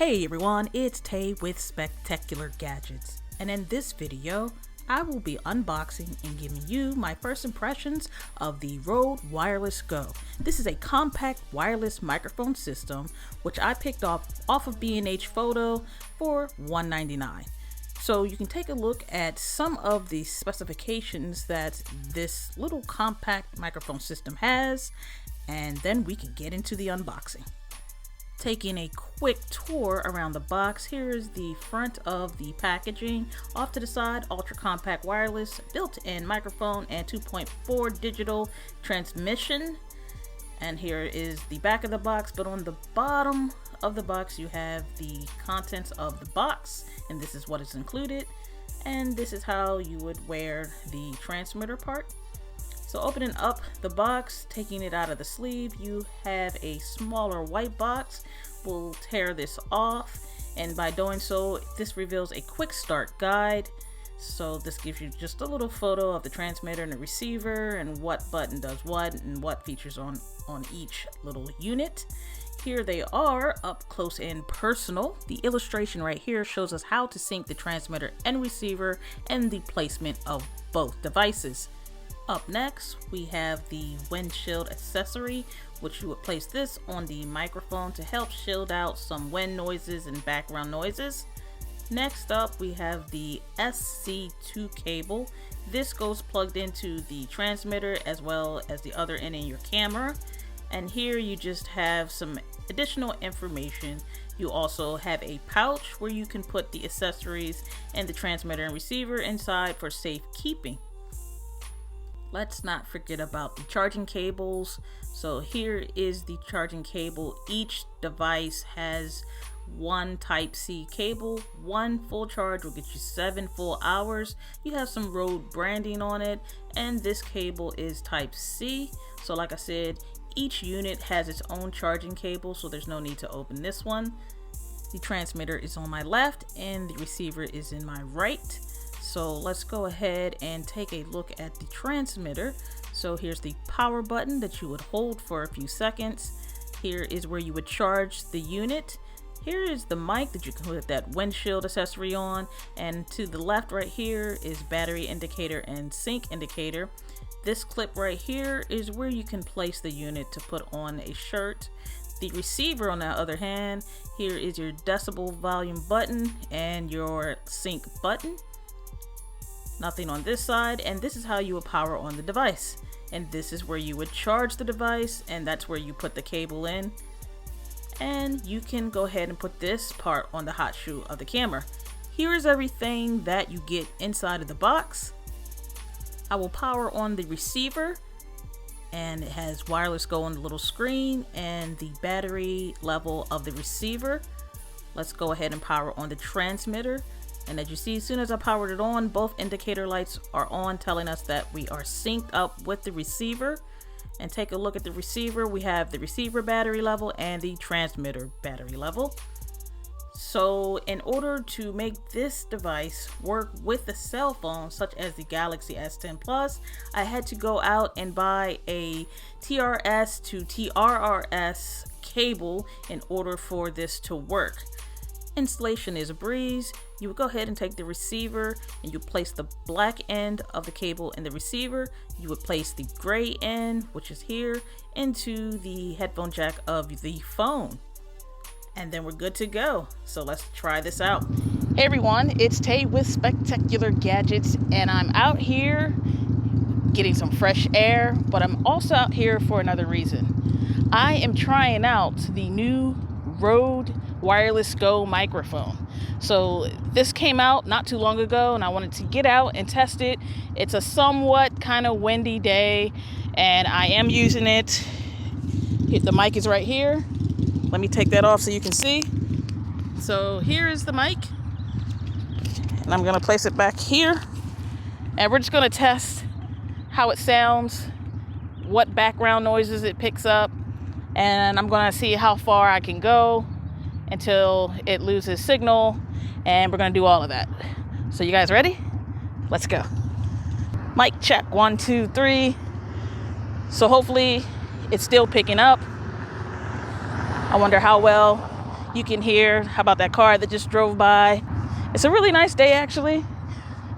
Hey everyone, it's Tay with Spectacular Gadgets, and in this video, I will be unboxing and giving you my first impressions of the Rode Wireless Go. This is a compact wireless microphone system, which I picked off of B&H Photo for $199. So you can take a look at some of the specifications that this little compact microphone system has, and then we can get into the unboxing. Taking a quick tour around the box, here is the front of the packaging. Off to the side, ultra compact wireless, built-in microphone, and 2.4 digital transmission. And here is the back of the box, but on the bottom of the box you have the contents of the box, and this is what is included, and this is how you would wear the transmitter part. So opening up the box, taking it out of the sleeve, you have a smaller white box. We'll tear this off, and by doing so, this reveals a quick start guide. So this gives you just a little photo of the transmitter and the receiver and what button does what and what features on each little unit. Here they are up close and personal. The illustration right here shows us how to sync the transmitter and receiver and the placement of both devices. Up next, we have the windshield accessory, which you would place this on the microphone to help shield out some wind noises and background noises. Next up, we have the SC2 cable. This goes plugged into the transmitter as well as the other end in your camera. And here you just have some additional information. You also have a pouch where you can put the accessories and the transmitter and receiver inside for safekeeping. Let's not forget about the charging cables. So here is the charging cable. Each device has one Type-C cable. One full charge will get you 7 full hours. You have some Rode branding on it, and this cable is Type-C. So like I said, each unit has its own charging cable, so there's no need to open this one. The transmitter is on my left and the receiver is in my right. So let's go ahead and take a look at the transmitter. So here's the power button that you would hold for a few seconds. Here is where you would charge the unit. Here is the mic that you can put that windshield accessory on. And to the left right here is battery indicator and sync indicator. This clip right here is where you can place the unit to put on a shirt. The receiver, on the other hand, here is your decibel volume button and your sync button. Nothing on this side, and this is how you would power on the device. And this is where you would charge the device, and that's where you put the cable in. And you can go ahead and put this part on the hot shoe of the camera. Here is everything that you get inside of the box. I will power on the receiver, and it has wireless go on the little screen and the battery level of the receiver. Let's go ahead and power on the transmitter. And as you see, as soon as I powered it on, both indicator lights are on, telling us that we are synced up with the receiver. And take a look at the receiver. We have the receiver battery level and the transmitter battery level. So in order to make this device work with a cell phone such as the Galaxy S10 Plus, I had to go out and buy a TRS to TRRS cable in order for this to work. Installation is a breeze. You would go ahead and take the receiver and you place the black end of the cable in the receiver. You would place the gray end, which is here, into the headphone jack of the phone. And then we're good to go. So let's try this out. Hey everyone, it's Tay with Spectacular Gadgets, and I'm out here getting some fresh air, but I'm also out here for another reason. I am trying out the new Rode Wireless Go microphone. So this came out not too long ago, and I wanted to get out and test it. It's a somewhat kind of windy day, and I am using it. The mic is right here. Let me take that off so you can see. So here is the mic, and I'm going to place it back here, and we're just going to test how it sounds, what background noises it picks up, and I'm going to see how far I can go until it loses signal, and we're going to do all of that. So you guys ready? Let's go. Mic check, 1 2 3. So hopefully it's still picking up. I wonder how well You can hear, how about that car that just drove by? It's a really nice day, actually.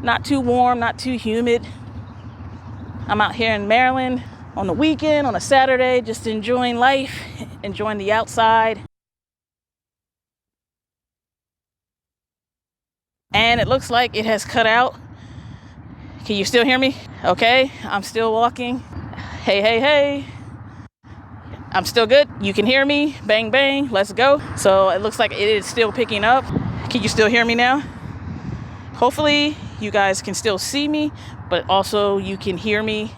Not too warm, not too humid. I'm out here in Maryland on the weekend, on a Saturday, just enjoying life, enjoying the outside. And it looks like it has cut out. Can you still hear me? Okay, I'm still walking. Hey, hey, hey. I'm still good. You can hear me. Bang, bang. Let's go. So it looks like it is still picking up. Can you still hear me now? Hopefully you guys can still see me, but also you can hear me.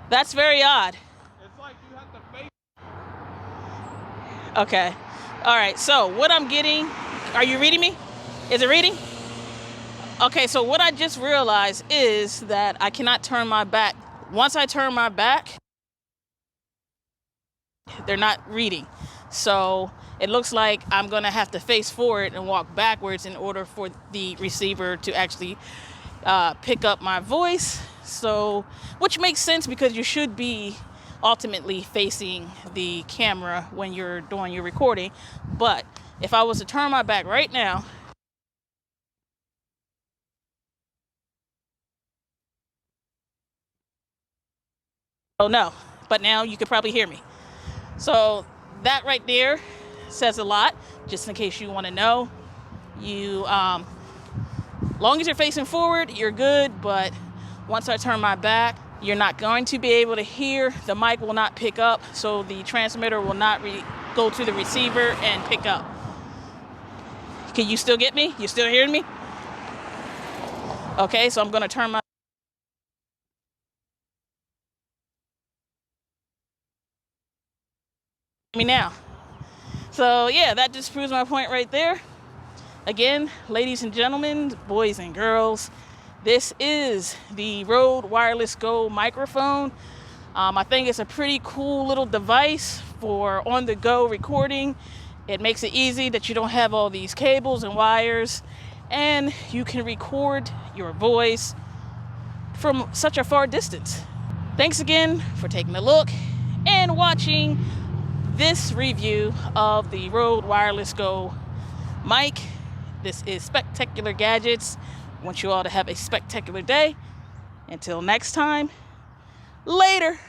That's very odd. It's like you have to face. Okay. All right. So what I'm getting, are you reading me? Is it reading? Okay. So what I just realized is that I cannot turn my back. Once I turn my back, they're not reading. So it looks like I'm going to have to face forward and walk backwards in order for the receiver to actually pick up my voice. So, which makes sense because you should be ultimately facing the camera when you're doing your recording. But if I was to turn my back right now, oh no, but now you could probably hear me. So that right there says a lot, just in case you want to know. You, long as you're facing forward, you're good, but once I turn my back, you're not going to be able to hear. The mic will not pick up, so the transmitter will not go to the receiver and pick up. Can you still get me? You still hearing me? Okay, so I'm going to turn my me now. So yeah, that just proves my point right there. Again, ladies and gentlemen, boys and girls, this is the Rode Wireless Go microphone. I think it's a pretty cool little device for on-the-go recording. It makes it easy that you don't have all these cables and wires, and you can record your voice from such a far distance. Thanks again for taking a look and watching this review of the Rode Wireless Go mic. This is Spectacular Gadgets. I want you all to have a spectacular day. Until next time, later.